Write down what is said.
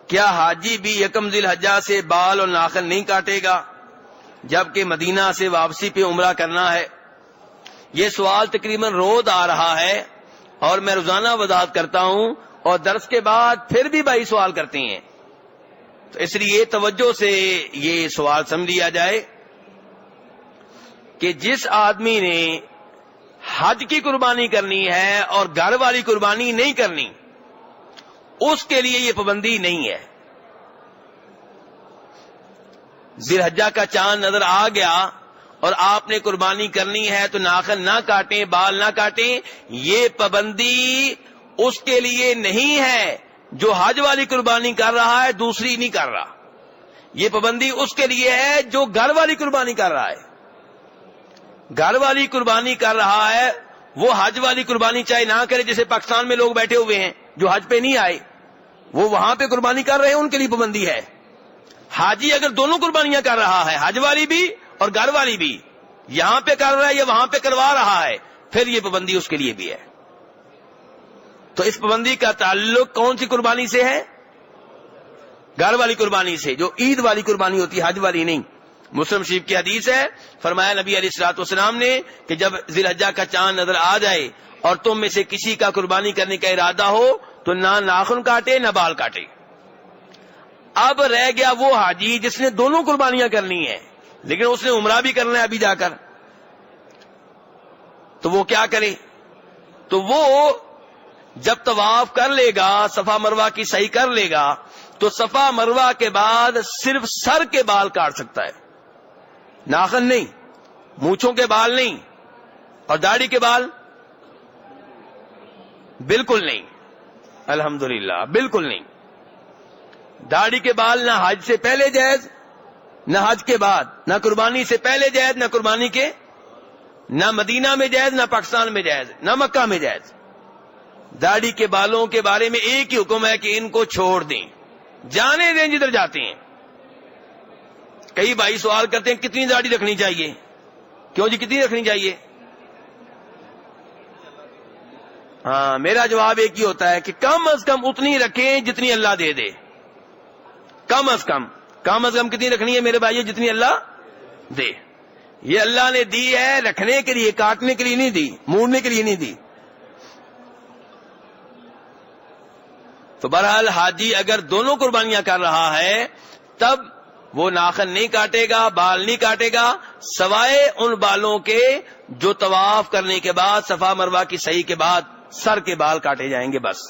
کیا حاجی بھی یکم ذی الحجہ سے بال اور ناخن نہیں کاٹے گا جبکہ مدینہ سے واپسی پہ عمرہ کرنا ہے؟ یہ سوال تقریباً روز آ رہا ہے اور میں روزانہ وضاحت کرتا ہوں اور درس کے بعد پھر بھی بھائی سوال کرتے ہیں، تو اس لیے توجہ سے یہ سوال سمجھ لیا جائے کہ جس آدمی نے حج کی قربانی کرنی ہے اور گھر والی قربانی نہیں کرنی، اس کے لیے یہ پابندی نہیں ہے۔ ذی الحجہ کا چاند نظر آ گیا اور آپ نے قربانی کرنی ہے تو ناخن نہ کاٹیں، بال نہ کاٹیں، یہ پابندی اس کے لیے نہیں ہے جو حج والی قربانی کر رہا ہے دوسری نہیں کر رہا۔ یہ پابندی اس کے لیے ہے جو گھر والی قربانی کر رہا ہے۔ گھر والی قربانی کر رہا ہے وہ حج والی قربانی چاہے نہ کرے، جیسے پاکستان میں لوگ بیٹھے ہوئے ہیں جو حج پہ نہیں آئے، وہ وہاں پہ قربانی کر رہے ہیں، ان کے لیے پابندی ہے۔ حاجی اگر دونوں قربانیاں کر رہا ہے، حج والی بھی اور گھر والی بھی، یہاں پہ کر رہا ہے یا وہاں پہ کروا رہا ہے، پھر یہ پابندی اس کے لیے بھی ہے۔ تو اس پابندی کا تعلق کون سی قربانی سے ہے؟ گھر والی قربانی سے، جو عید والی قربانی ہوتی ہے، حج والی نہیں۔ مسلم شریف کی حدیث ہے، فرمایا نبی علیہ الصلوۃ والسلام نے کہ جب ذی الحجہ کا چاند نظر آ جائے اور تم میں سے کسی کا قربانی کرنے کا ارادہ ہو تو نہ ناخن کاٹے نہ بال کاٹے۔ اب رہ گیا وہ حاجی جس نے دونوں قربانیاں کرنی ہیں لیکن اس نے عمرہ بھی کرنا ہے ابھی جا کر، تو وہ کیا کرے؟ تو وہ جب طواف کر لے گا، صفا مروہ کی صحیح کر لے گا، تو صفا مروہ کے بعد صرف سر کے بال کاٹ سکتا ہے، ناخن نہیں، مونچھوں کے بال نہیں، اور داڑھی کے بال بالکل نہیں، الحمدللہ بالکل نہیں۔ داڑھی کے بال نہ حج سے پہلے جائز نہ حج کے بعد، نہ قربانی سے پہلے جائز نہ قربانی کے، نہ مدینہ میں جائز نہ پاکستان میں جائز نہ مکہ میں جائز۔ داڑھی کے بالوں کے بارے میں ایک ہی حکم ہے کہ ان کو چھوڑ دیں، جانے دیں جدھر جاتے ہیں۔ کئی بھائی سوال کرتے ہیں کتنی داڑھی رکھنی چاہیے؟ کیوں جی کتنی رکھنی چاہیے؟ ہاں، میرا جواب ایک ہی ہوتا ہے کہ کم از کم اتنی رکھیں جتنی اللہ دے دے۔ کم از کم کتنی رکھنی ہے میرے بھائی؟ جتنی اللہ دے۔ یہ اللہ نے دی ہے رکھنے کے لیے، کاٹنے کے لیے نہیں دی، موڑنے کے لیے نہیں دی۔ تو بہرحال حاجی اگر دونوں قربانیاں کر رہا ہے تب وہ ناخن نہیں کاٹے گا، بال نہیں کاٹے گا، سوائے ان بالوں کے جو طواف کرنے کے بعد صفا مروہ کی صحیح کے بعد سر کے بال کاٹے جائیں گے بس۔